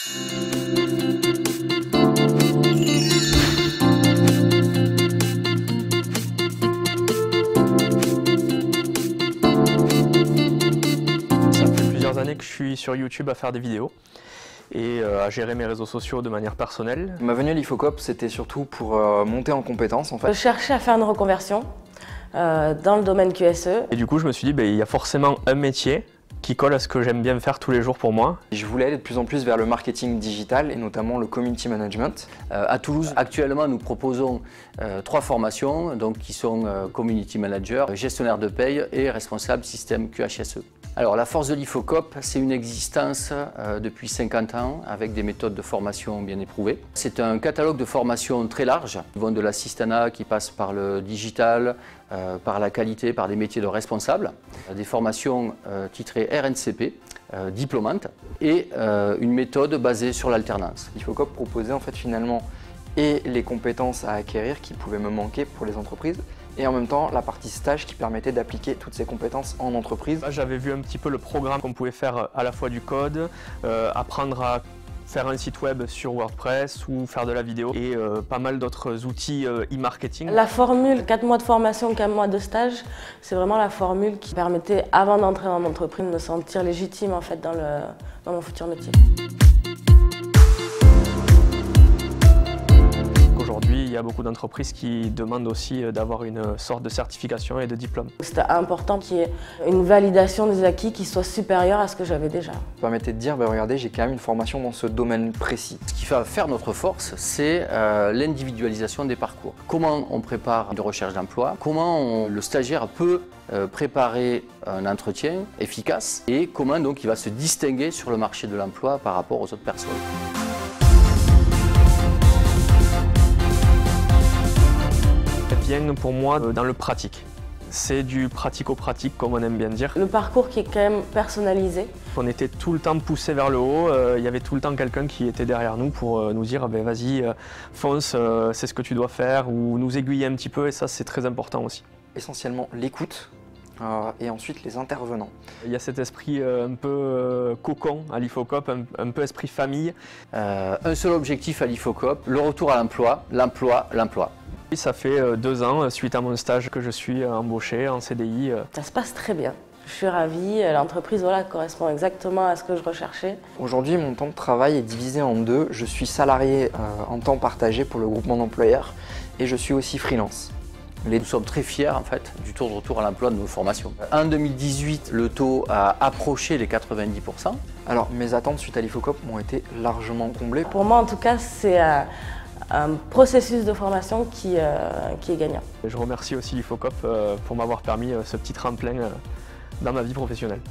Ça fait plusieurs années que je suis sur YouTube à faire des vidéos et à gérer mes réseaux sociaux de manière personnelle. Ma venue à l'IFOCOP, c'était surtout pour monter en compétences en fait. Je cherchais à faire une reconversion dans le domaine QSE. Et du coup, je me suis dit, il y a forcément un métier qui colle à ce que j'aime bien faire tous les jours pour moi. Je voulais aller de plus en plus vers le marketing digital et notamment le community management. À Toulouse, actuellement, nous proposons 3 formations donc, qui sont community manager, gestionnaire de paye et responsable système QHSE. Alors la force de l'IFOCOP, c'est une existence depuis 50 ans avec des méthodes de formation bien éprouvées. C'est un catalogue de formations très large, qui vont de l'assistanat qui passe par le digital, par la qualité, par des métiers de responsable, des formations titrées RNCP, diplômantes et une méthode basée sur l'alternance. L'IFOCOP proposait en fait finalement et les compétences à acquérir qui pouvaient me manquer pour les entreprises et en même temps la partie stage qui permettait d'appliquer toutes ces compétences en entreprise. J'avais vu un petit peu le programme qu'on pouvait faire à la fois du code, apprendre à faire un site web sur WordPress ou faire de la vidéo et pas mal d'autres outils e-marketing. La formule 4 mois de formation, 4 mois de stage, c'est vraiment la formule qui permettait, avant d'entrer dans l'entreprise, de me sentir légitime en fait, dans mon futur métier. Aujourd'hui, il y a beaucoup d'entreprises qui demandent aussi d'avoir une sorte de certification et de diplôme. C'était important qu'il y ait une validation des acquis qui soit supérieure à ce que j'avais déjà. Ça permettait de dire, regardez, j'ai quand même une formation dans ce domaine précis. Ce qui va faire notre force, c'est l'individualisation des parcours. Comment on prépare une recherche d'emploi, comment le stagiaire peut préparer un entretien efficace et comment donc il va se distinguer sur le marché de l'emploi par rapport aux autres personnes. Vient pour moi dans le pratique. C'est du pratico-pratique comme on aime bien dire. Le parcours qui est quand même personnalisé. On était tout le temps poussé vers le haut, il y avait tout le temps quelqu'un qui était derrière nous pour nous dire vas-y, fonce, c'est ce que tu dois faire, ou nous aiguiller un petit peu et ça c'est très important aussi. Essentiellement l'écoute et ensuite les intervenants. Il y a cet esprit un peu cocon à l'IFOCOP, un peu esprit famille. Un seul objectif à l'IFOCOP, le retour à l'emploi, l'emploi, l'emploi. Ça fait 2 ans, suite à mon stage, que je suis embauché en CDI. Ça se passe très bien. Je suis ravie, l'entreprise correspond exactement à ce que je recherchais. Aujourd'hui, mon temps de travail est divisé en 2. Je suis salarié en temps partagé pour le groupement d'employeurs et je suis aussi freelance. Nous sommes très fiers en fait, du taux de retour à l'emploi de nos formations. En 2018, le taux a approché les 90%. Alors, mes attentes suite à l'IFOCOP m'ont été largement comblées. Pour moi, en tout cas, c'est un processus de formation qui est gagnant. Je remercie aussi l'IFOCOP pour m'avoir permis ce petit tremplin dans ma vie professionnelle.